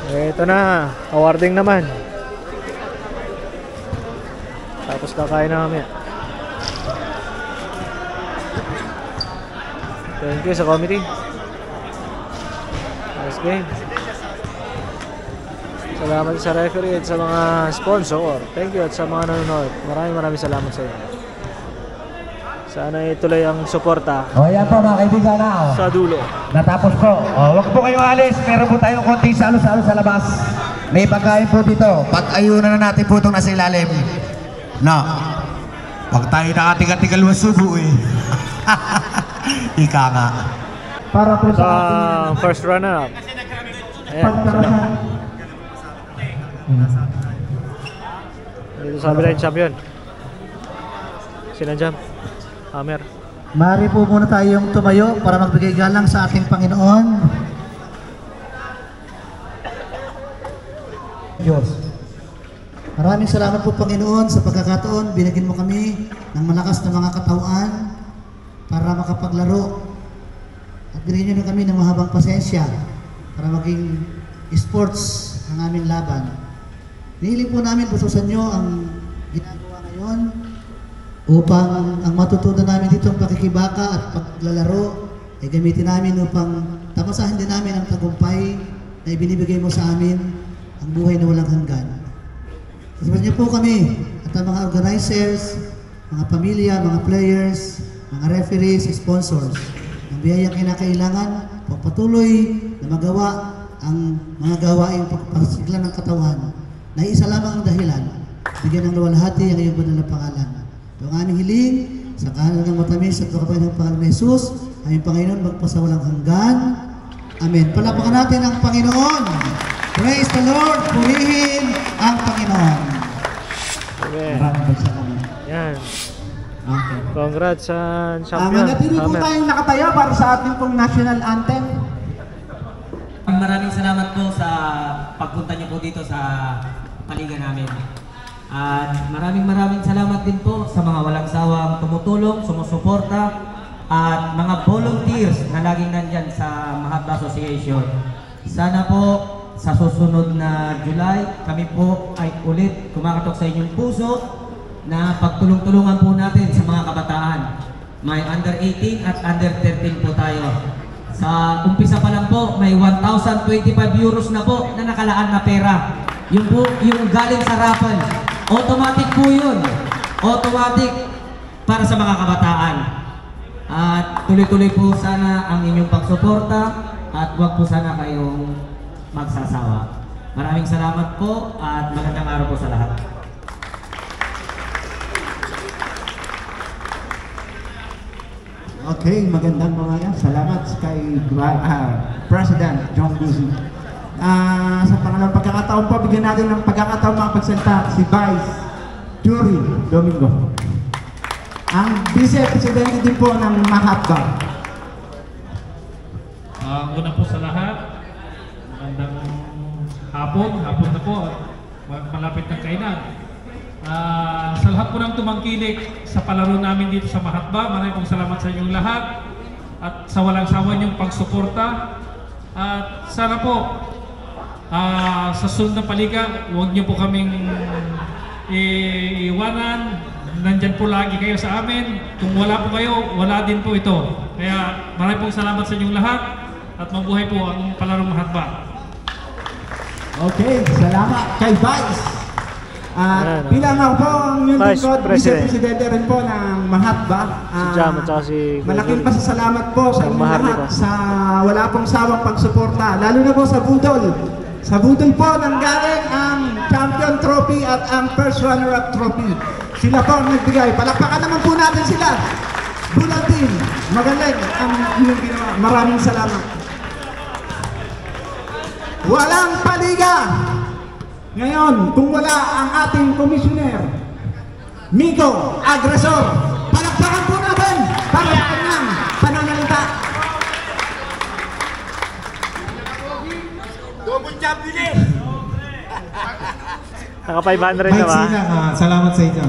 Ito na, awarding naman. Tapos kakain na kami. Thank you sa committee. Nice game. Salamat sa referee at sa mga sponsor. Thank you at sa mga nanonood. Maraming salamat sa inyo. Sana ituloy ang suporta. Yan po mga kaibigan na. Sa dulo. Natapos po. Huwag po kayong alis. Meron po tayong konting salo-salo sa labas. May pagkain po dito. Pag-ayunan na natin po itong nasa ilalim. No. Huwag tayo nakatigal-tigal masubo eh. Ika nga. Para po sa first runner-up. Ayan, sila. Dito sabi na yung champion. Sinadjam. Hammer. Mari po muna tayong tumayo para magbigay galang sa ating Panginoon. Diyos. Maraming salamat po Panginoon sa pagkakataon. Binigyan mo kami ng malakas na mga katawan para makapaglaro. At binigyan nyo kami ng mahabang pasensya para maging sports ang aming laban. Nihiling po namin pususan nyo ang ginagawa ngayon upang ang matutunan namin dito ang pakikibaka at paglalaro ay gamitin namin upang tamasahin din namin ang tagumpay na ibinibigay mo sa amin, ang buhay na walang hanggan. Sasabihin niyo po kami at ang mga organizers, mga pamilya, mga players, mga referees, sponsors ng biyayang kinakailangan pagpatuloy na magawa ang mga gawaing pagpasiglan ng katawan na isa lamang ang dahilan bigyan ng luwalhati ang iyong banal na pangalan. Ang aming hiling sa kahanan ng matamis at kapatid ng Pangalan ni Jesus, aming Panginoon magpasawalang hanggan. Amen. Palapakan natin ang Panginoon. Praise the Lord. Purihin ang Panginoon. Amen. Yan. Okay. Congrats sa champion. Manatili po tayong nakataya para sa ating pong national anthem. Maraming salamat po sa pagpunta niyo po dito sa paliga namin. At maraming salamat din po sa mga walang sawang tumutulong, sumusuporta, at mga volunteers na laging nandyan sa Mahatba Association. Sana po sa susunod na July, kami po ay ulit kumakatok sa inyong puso na pagtulong-tulungan po natin sa mga kabataan. May under 18 at under 13 po tayo. Sa umpisa pa lang po, may 1,025 euros na po na nakalaan na pera. Yung po, yung galing sa raffle. Automatic po yun. Automatic para sa mga kabataan. At tuloy-tuloy po sana ang inyong pagsuporta at huwag po sana kayong magsasawa. Maraming salamat po at magandang araw po sa lahat. Okay, magandang mga yan. Salamat kay President John Busi. Sa pangalawang pagkakataon po, bigyan natin ng pagkakataon mga pagsalita si Vice Jury Domingo. Ang Vice-Presidente din po ng Mahatba. Una po sa lahat, magandang hapon na po, malapit ng kainan. Sa lahat po ng tumangkilik sa palaro namin dito sa Mahatba, maraming pong salamat sa inyong lahat at sa walang sawa niyong pagsuporta. At sana po sa sunod na paliga, huwag niyo po kaming iiwanan. Nandyan po lagi kayo sa amin. Kung wala po kayo, wala din po ito. Kaya maraming pong salamat sa inyong lahat at mabuhay po ang palarong Mahatba. Okay, salamat kay Vice. Bilang ako po ang yung Vice-Presidente rin po ng Mahatba. Si Jam at saka si malaking pasasalamat po sa inyong lahat sa wala pong sawang pagsuporta. Lalo na po sa Budol. Sa Budol po nanggaling ang Champion Trophy at ang First Runner-Up Trophy. Sila po ang nagbigay. Palakpakan naman po natin sila. Budol team, magaling ang inyong ginawa. Maraming salamat. Walang paliga. Ngayon, kung wala ang ating komisyoner, Miko Agresor, palakpakan po natin para sa kanyang pananalita. Double champion eh! Naka 500 na ba? Salamat sa inyo.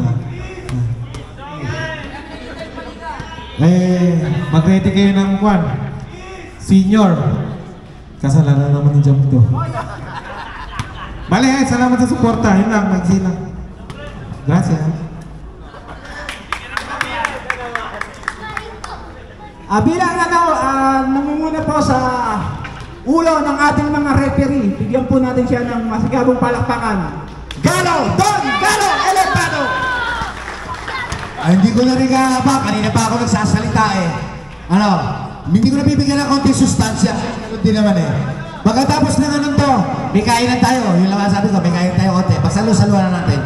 Mag-ready kayo ng kwan. Senior. Kasalanan naman ng jump to. Bale, salamat sa suporta. Yun lang, magsila. Gracias. Bilang namumuna po sa ulo ng ating mga referee, bigyan po natin siya ng masigabong palakpakan. Galo! Don Galo Elevado! Hindi ko na rin kanina pa ako nagsasalita eh. Hindi ko na bibigyan ng konting sustansya. Hindi naman eh. Pagkatapos ng anong to, may kainan tayo. Yung lang sabi ko, may kainan tayo konti. Pagsalo-saluan na natin.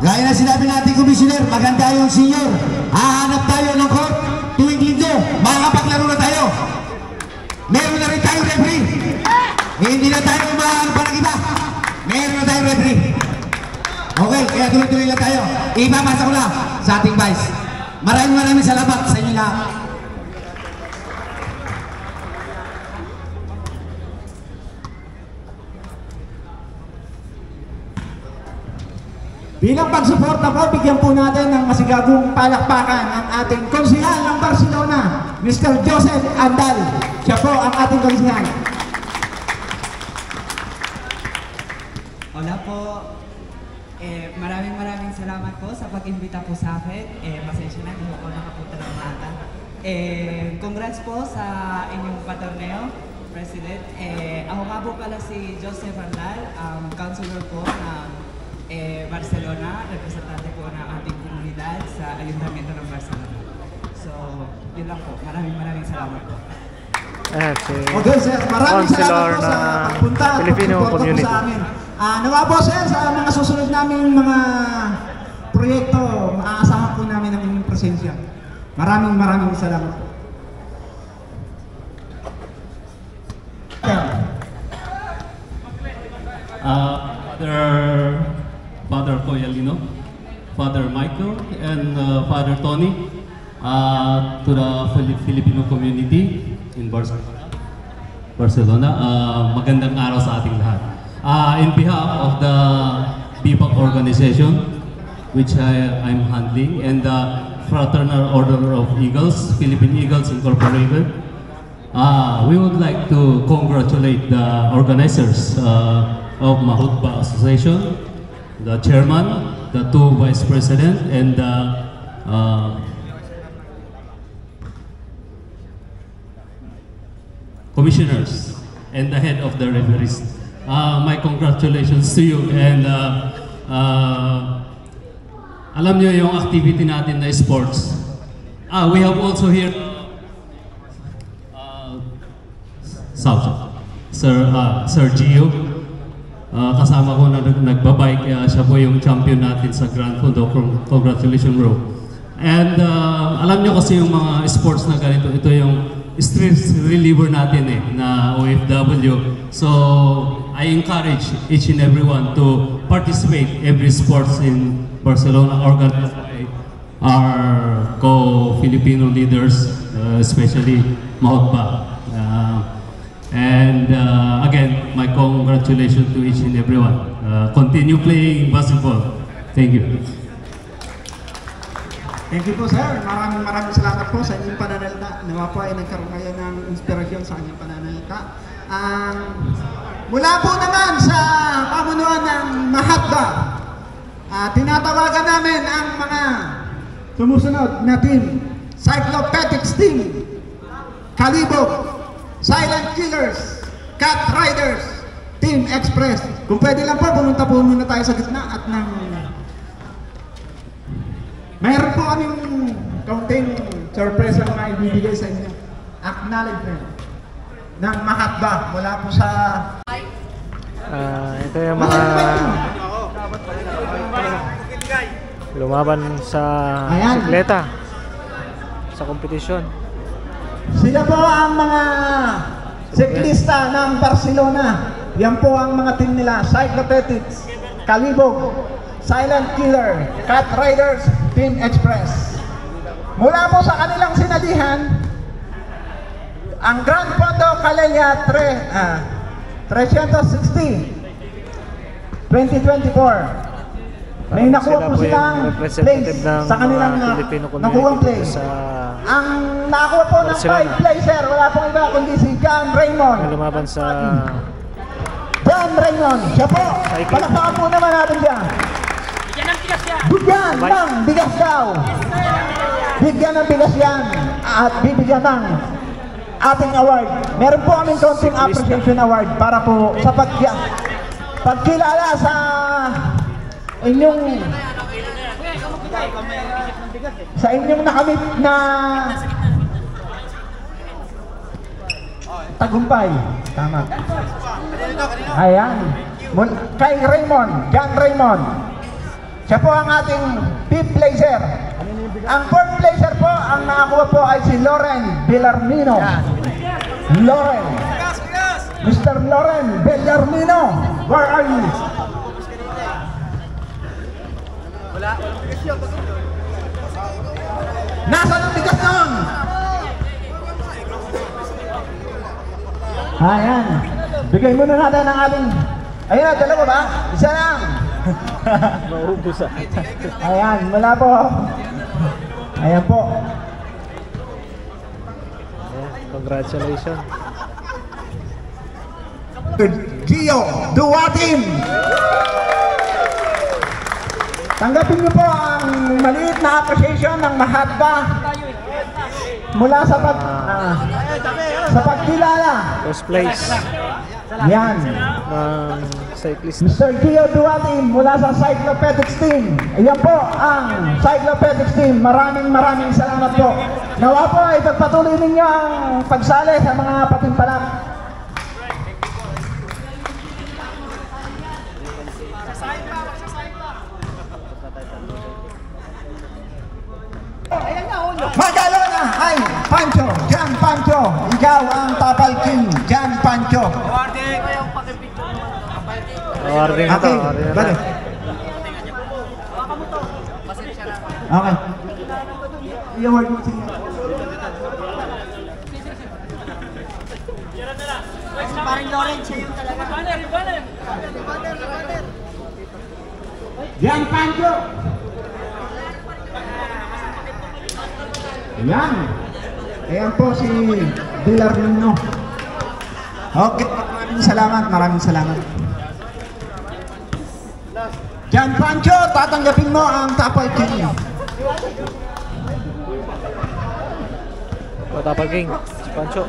Gaya na sinabi natin, Commissioner, maganda yung senior. Hahanap tayo ng court tuwing linggo. Makakapaglaro na tayo. Meron na rin tayong referee. Hindi na tayo umahan pa ng iba. Meron na tayong referee. Okay, kaya tuloy-tuloy lang tayo. Ipapasa ko lang sa ating vice. Maraming salamat sa inyo lahat. Bilang pagsuporta po, bigyan po natin ng masigabong palakpakan ang ating konsihal ng Barcelona, Mr. Joseph Andal. Siya po ang ating konsihal. Hola po. Maraming salamat po sa pag-imbita po sa akin. Pasensya na, hindi ako nakapunta ng maaga. Congrats po sa inyong patorneo, President. Ako nga po pala si Joseph Andal, counselor po ng Barcelona, representante po ng ating komunidad sa Ayuntamiento ng Barcelona. So, yun lang po. Maraming salamat po. Okay, sir. Maraming salamat po sa pagpunta at pagsuporta po sa amin. Nawa po, sir, sa mga susunod namin mga proyekto, maaasahan po namin ang inyong presensya. Maraming salamat po. Father Coyalino, Father Michael, and Father Tony, to the Filipino community in Barcelona. Magandang araw sa ating lahat. In behalf of the BIPAC organization, which I'm handling, and the Fraternal Order of Eagles, Philippine Eagles Incorporated, we would like to congratulate the organizers of Mahutba Association, the chairman, the two vice president, and the commissioners, and the head of the referees. My congratulations to you, and alam nyo yung activity natin na sports. We have also here Sir Gio. Kasama ko na nagbabike, siya po yung champion natin sa Grand Fondo. Congratulations bro. And alam nyo kasi yung mga sports na ganito, ito yung stress reliever natin na OFW. So I encourage each and everyone to participate every sports in Barcelona organized by our co-Filipino leaders, especially Mahutba. And again, my congratulations to each and everyone. Continue playing basketball. Thank you. Thank you po, sir. Maraming salamat po sa inyong pananalita. Nawa po ay nagkaroon kayo ng inspirasyon sa inyong pananalita. Mula po naman sa pamunuan ng Mahutba, tinatawagan namin ang mga sumusunod na team. Cyclopedics team, Kalibog, Silent Killers, Cat Riders, Team Express. Kung pwede lang po, pumunta po muna tayo sa gitna at mayroon po kaming kaunting surprise na mga ibibigay sa inyo. Acknowledgement ng Mahutba mula po sa... ito yung mga lumaban sa sikleta sa kompetisyon. Sila po ang mga siklista ng Barcelona. Yan po ang mga team nila. Cyclopedics, Kalibog, Silent Killer, Cat Riders, Team Express. Mula po sa kanilang sinalihan, ang Grand Fondo Calella 360 2024. May nakuha po silang place sa kanilang nakuhang place. Ang nakuha po ng 5 placer, wala pong iba kundi si John Raymond. Lumaban sa John Raymond, siya po. Palakpakan po naman natin siya. Bigyan ng bigas daw. Bigyan ng bigas yan. At bibigyan ng ating award. Meron po kaming konting appreciation award para po sa pagkilala sa inyong nakamit na tagumpay. Tama. Ayan. Kay Raymond, John Raymond. Siya po ang ating 5th placer. Ang 4th placer po, ang nakakuha po ay si Loren Bellarmino. Loren. Mr. Loren Bellarmino, where are you? Nasaan ang bigas nun? Ayan. Bigay muna natin ang ating... Ayun na, dalawa ba? Isa lang. Maubos ah. Ayan, mula po. Ayan po. Congratulations. Gio Duwatin. Tanggapin niyo po ang maliit na appreciation ng Mahatma mula sa pagkilala. First place. Yan. Cyclist. Mr. Gio Duwatin mula sa Cyclopedics team. Ayan po ang Cyclopedics team. Maraming salamat po. Nawa po ay pagpatuloy ninyo ang pagsali sa mga patimpalak. Magalo na ay Pancho, Jan Pancho. Ikaw ang Tapal King, Jan Pancho. Awarding na to. Balik. Okay. I-award mo siya. Parang Lawrence siya yung talaga. Jan Pancho. Ayan. Ayan po si Bellarmino. Okay, maraming salamat. Jan Pancho, tatanggapin mo ang Tapal King. Tapal King. Si Pancho.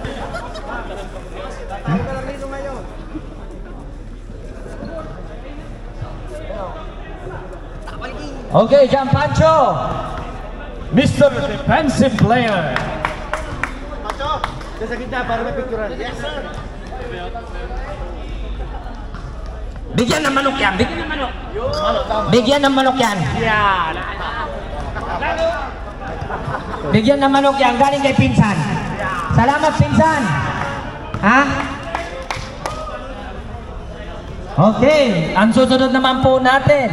Okay, Jan Pancho. Mr. Defensive Player. Pancho, sa gitna para may picturean. Yes, sir. Bigyan ng manok yan. Bigyan ng manok. Bigyan ng manok yan. Bigyan ng manok yan. Galing kay Pinsan. Salamat, Pinsan. Ha? Okay. Ang susunod naman po natin.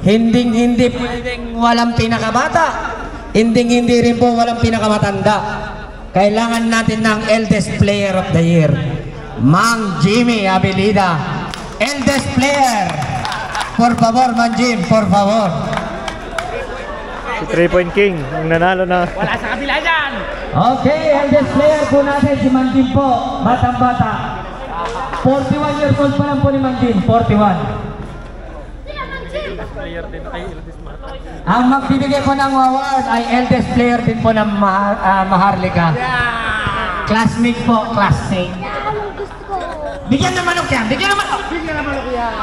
Hindi pwedeng walang pinakabata. Hindi rin po walang pinakamatanda. Kailangan natin ng eldest player of the year. Mang Jimmy Abilida. Eldest player. Por favor, Mang Jim, por favor. Si 3-point King, ang nanalo na. Wala sa kabila dyan. Okay, eldest player po natin si Mang Jim po. Batang-bata. 41 years old pa lang po ni Mang Jim. 41. Ang magbibigay po ng award ay eldest player din po ng Maharlika. Classmate po, classmate. Bigyan ng manok yan! Bigyan ng manok! Bigyan ng manok yan!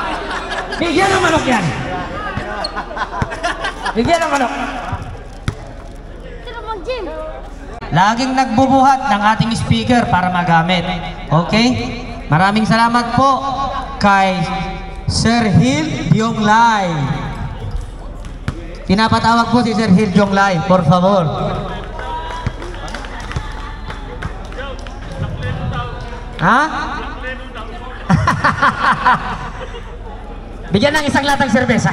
Bigyan ng manok yan! Bigyan ng manok! Laging nagbubuhat ng ating speaker para magamit. Okay? Maraming salamat po kay Sir Hil Jonglay. Pinapatawag po si Sir Hil Jonglay, por favor. Ha? Bigyan ng isang latang serbesa.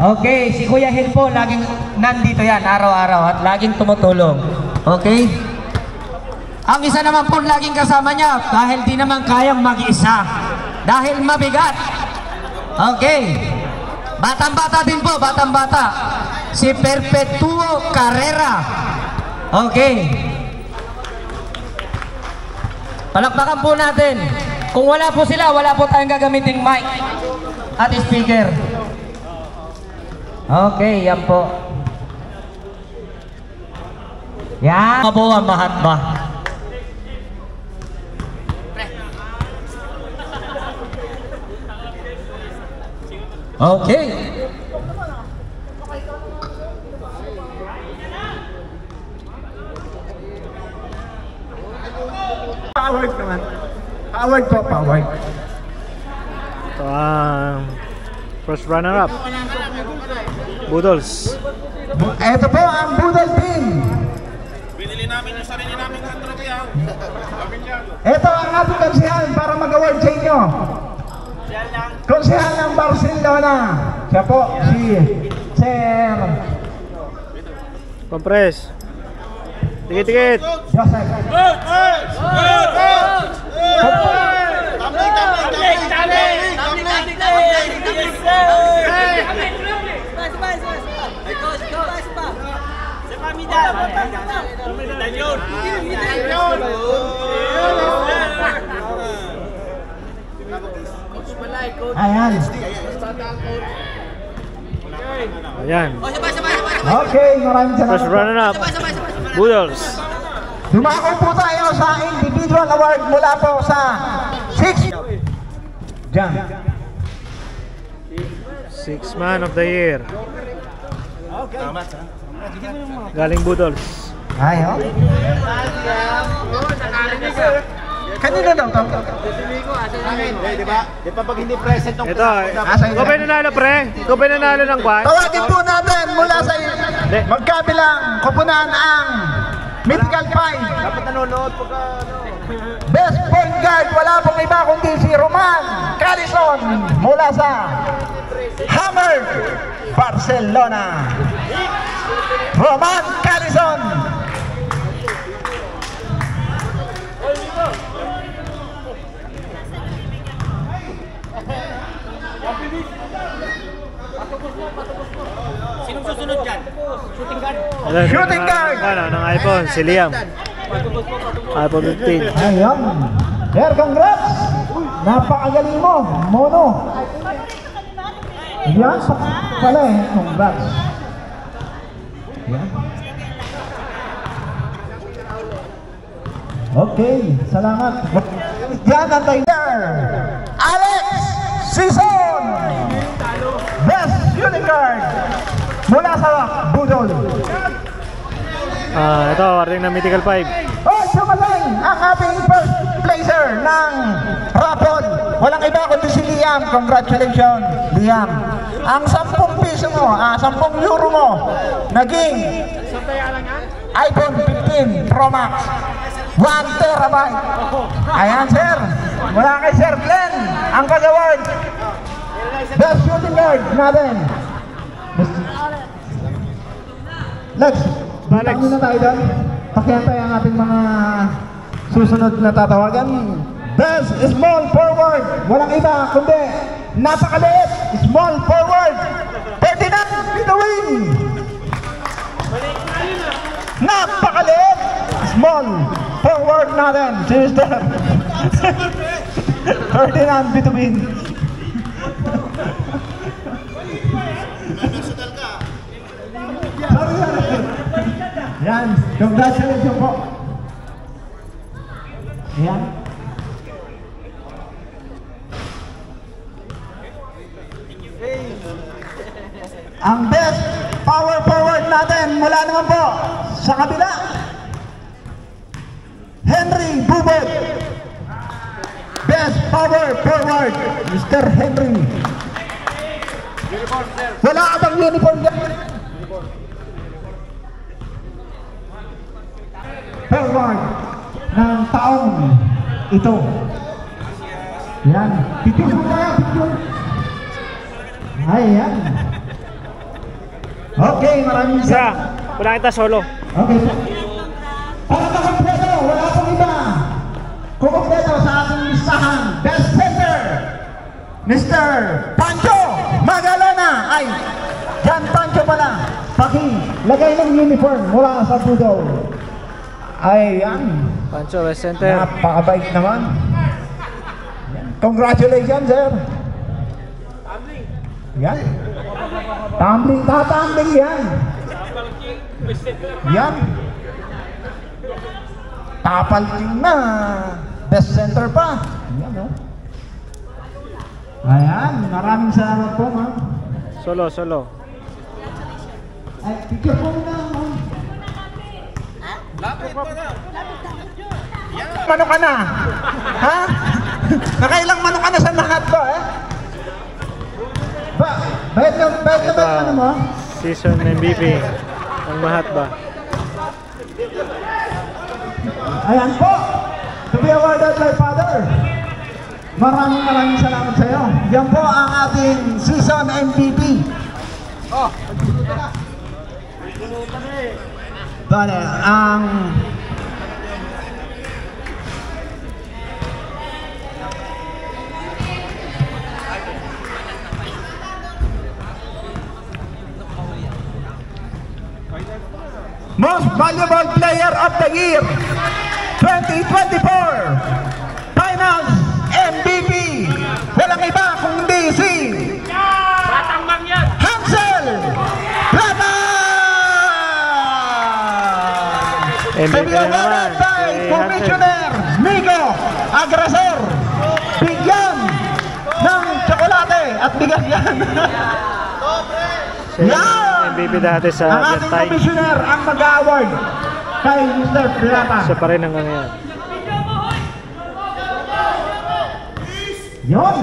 Okay, si Kuya Hil po, laging nandito yan, araw-araw at laging tumutulong. Okay? Ang isa naman po laging kasama niya dahil di naman kayang mag-isa. Dahil mabigat. Okay. Batang-bata din po, batang-bata. Si Perpetuo Carrera. Okay. Palakpakan po natin. Kung wala po sila, wala po tayong gagamiting mic at speaker. Okay, yan po. Yan. Mga po ang Mahatma. Okay. Powered naman. Powered po, powered. Ito ang first runner-up. Budolz. Ito po ang Budol Team. Binili namin yung sarili namin kanto kaya. Ito ang ating konsihan para mag-award sa inyo. Konsihan ng Barcelona. Siya po, si Sir Compress. Tikit-tikit. Joseph. Ayan. Ayan. Okay, maraming First salamat. runner-up. Budolz. Dumako po tayo sa individual award mula po sa 6. Diyan. Sixth man of the year. Galing Budolz. Ay, oh. Kanina daw to? Di ba? Di ba pag hindi present ng Ito, ikaw ba yung nanalo pre? Ikaw ba yung nanalo ng kwan? Tawagin po natin mula sa magkabilang kupunan ang Mythical 5. Dapat nanonood pagka Best point guard, wala pong iba kundi si Roman Callison mula sa Hammer Barcelona. Roman Callison. Sinong susunod dyan? Shooting guard? Shooting guard. Ano, ng iPhone, si Liam. iPhone 15. Ayan. Sir, congrats. Napakagaling mo, Mono. Yan, pala eh. Congrats. Yan. Okay, salamat. Yan ang tayo. Alex Sison. Best shooting guard mula sa Budol. Ito, warning ng Mythical 5. Oh, sumaling ang ating first placer ng raffle. Walang iba kundi si Liam. Congratulations, Liam. Ang 10 piso mo, 10 euro mo, naging iPhone 15 Pro Max. 1 terabyte. Ayan, sir. Mula kay Sir Glenn, ang pag-award. Best shooting guard natin. Lex, balik muna tayo doon. Pakiyantay ang ating mga susunod na tatawagan. Best small forward. Walang iba kundi napakaliit. Small forward. Ferdinand Bituin. Napakaliit. Small forward natin. Sister. Ferdinand Bituin. Yan, congratulations po. Yan. Ang best power forward natin mula naman po sa kabila, Henry Bubot. Best power forward, Mr. Henry. Wala ka bang uniform dyan? Forward ng taong ito. Yan. Picture mo kaya, picture. Ay, yan. Okay, maraming Isa, wala kita solo. Okay. Para makompleto, wala pong iba. Kukompleto sa ating listahan. Best center, Mr. Pancho Magalona. Ay, Jan Pancho pala. Pakilagay ng uniform mula sa Budol. Ayan. Pancho, West Center. Napakabait naman. Congratulations, sir. Yan. Tumbling, tatumbling yan. Yan. Tapalking na. Best center pa. Yan, oh. Ayan, maraming salamat po, ma'am. Solo. Ay, picture po muna, ma'am. Mano ka na? Ha? Nakailang mano ka na sa lahat ba, eh? Bayad na ano mo? Season MVP ng Mahatba. Ayan po, to be awarded by Father. Maraming salamat sa iyo. Yan po ang ating season MVP. Bale, ang Most Valuable Player of the Year 2024 Finals MVP, walang iba kundi si Batang Mangyan! Hansel Plata! MVP na naman by si Commissioner Migo Agrasor. Bigyan ng tsokolate at bigas yan. Siya yung MVP dati sa ang ating Bentay. commissioner ang mag-award kay Mr. Plata. Siya pa rin hanggang ngayon. Yun!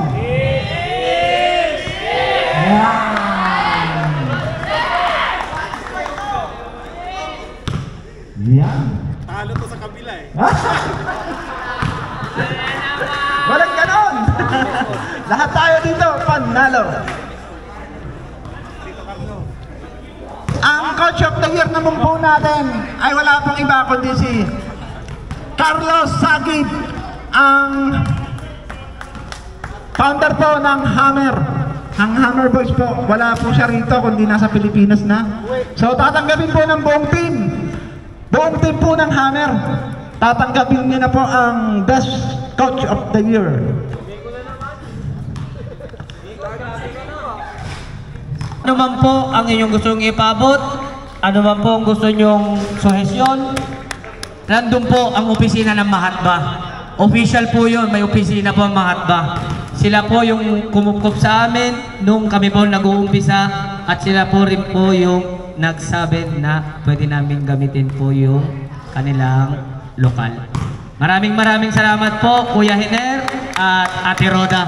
Yan! Yan! Talo to sa kabila eh. Walang ganon! Lahat tayo dito, panalo! Ang coach of the year naman po natin ay wala pang iba kundi si Carlos Sagid, ang founder po ng Hammer. Ang Hammer Boys po, wala po siya rito kundi nasa Pilipinas na. So tatanggapin po ng buong team po ng Hammer. Tatanggapin niya na po ang Best Coach of the Year. Ano man po ang inyong gustong ipabot, ano man po ang gusto nyong suhesyon, nandun po ang opisina ng Mahatba. Official po yun, may opisina po ang Mahatba. Sila po yung kumupkup sa amin nung kami po nag-uumpisa at sila po rin po yung nagsabi na pwede namin gamitin po yung kanilang lokal. Maraming salamat po, Kuya Hiner at Ate Roda.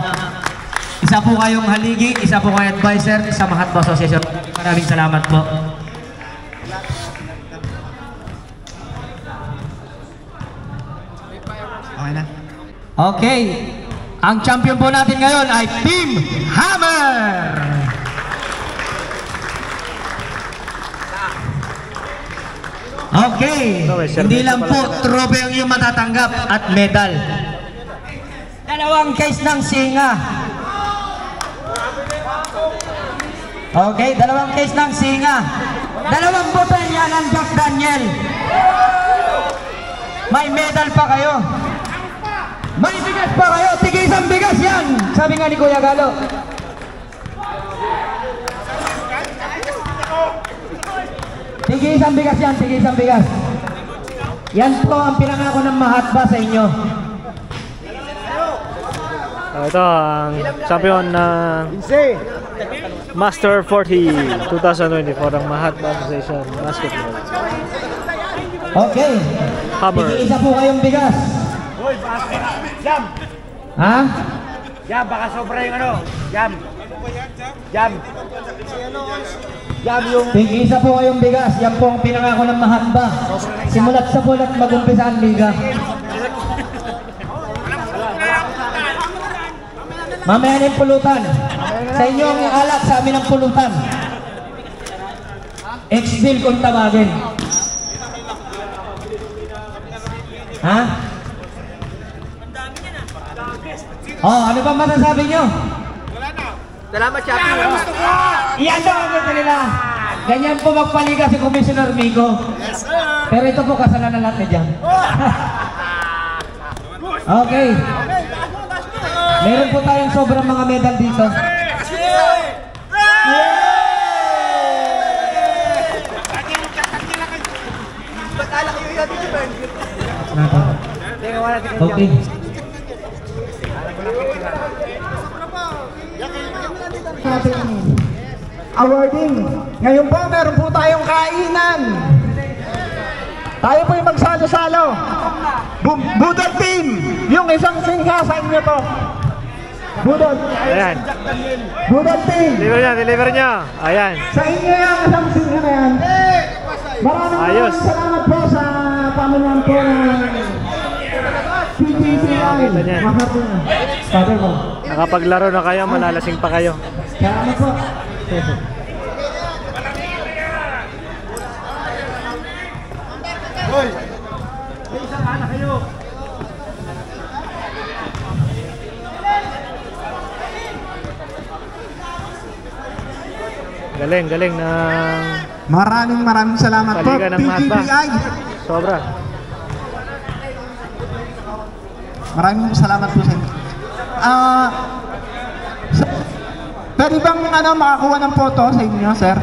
Isa po kayong haligi, isa po kayong advisor sa Mahatba Association. Maraming salamat po. Okay na? Okay. Ang champion po natin ngayon ay Team Hammer! Okay. Hindi lang po trophy ang iyong matatanggap at medal. Dalawang case ng singa. Okay, dalawang case ng singa. Dalawang botelya ng Jack Daniel. May medal pa kayo. May bigas pa kayo. Tig-isang bigas yan. Sabi nga ni Kuya Galo. Tig-isang bigas yan. Tig-isang bigas. Yan po ang pinangako ng Mahatba sa inyo. Ito ang champion ng Master 40 2024 ng Mahatba Association Basketball. Okay. Hammer. Tig-isa po kayong bigas. Jam! Ha? Jam, baka sobra yung ano. Jam! Jam! Jam yung... Tig-isa po kayong bigas. Yan po ang pinangako ng Mahatba. Simulat sa bulat mag-umpisa ang liga. Mamaya na yung pulutan. Sa inyo ang alak, sa amin ang pulutan. X-bill kung tawagin. Ha? Oh, ano ba masasabi nyo? Salamat, Chappy. Iyan daw ang gusto nila. Ganyan po magpaliga si Commissioner Migo. Yes, sir! Pero ito po kasalanan natin dyan. Okay. Meron po tayong sobrang mga medal dito. Okay. Awarding. Ngayon po, meron po tayong kainan. Tayo po yung magsalo-salo. Budol team, yung isang singha sa inyo to. Budol. Ayan. Budol team. Deliver niya. Ayan. Sa inyo yung isang singha na yan. Maraming salamat po sa pamunuan po ng PGCI. Father mo. Nakapaglaro na kayo, malalasing pa kayo. Salamat po. Hoy! May isang anak kayo! Galing ng Maraming salamat po, Paliga ng Matba. PGCI. Sobra. Maraming salamat po sa inyo. Pwede bang makakuha ng photo sa inyo, sir?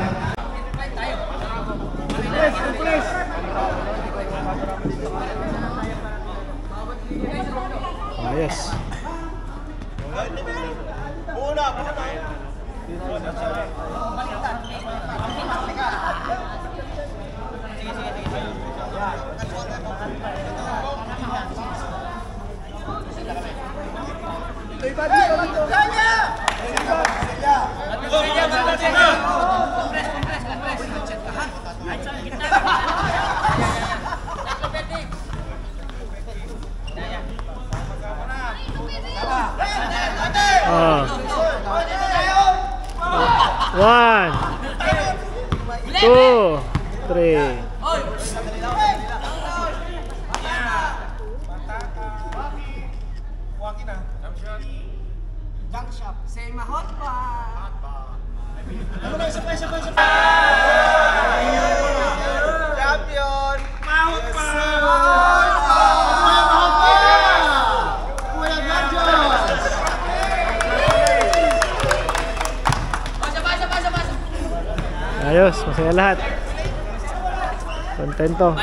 Ayos. One, two, three. Junk shop. Say mahot pa. Champion! Mahot pa! Ayos, masaya lahat. Kontento.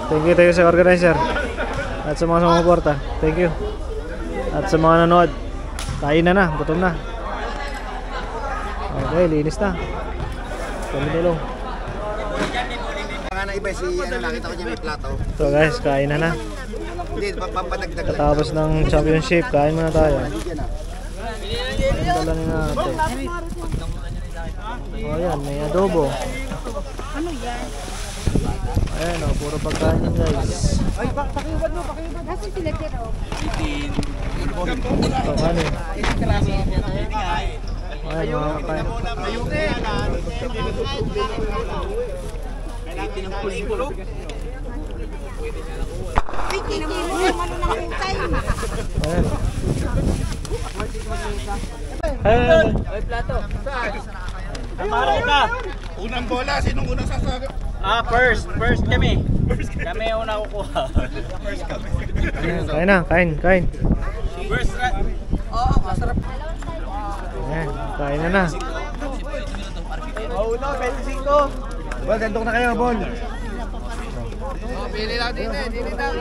Thank you sa organizer at sa mga sumuporta. Thank you. At sa mga nanood. Kain na, gutom na. Okay, linis na. Tumulong. Mga iba si nakita ko niya may plato. So guys, kain na. Hindi, papadagdag lang. Katapos ng championship, kain muna tayo. Dalangin natin. Oh yan, may adobo. Ano yan? Ayan o, puro pagkain yan guys. Ay, pakiubad mo. Nasaan sila dito? Ito, kanin. Ayan, mga kain. Ayan. Ay, plato. Amara ka. Unang bola, sinong unang sasagot? First kami. Kami yung una kukuha. First kami. Kain na, kain. First Oo, masarap. Ayan, kain na. Uno, 25. Bol, sandok na kayo, Bol. Pili lang dito. Pili lang.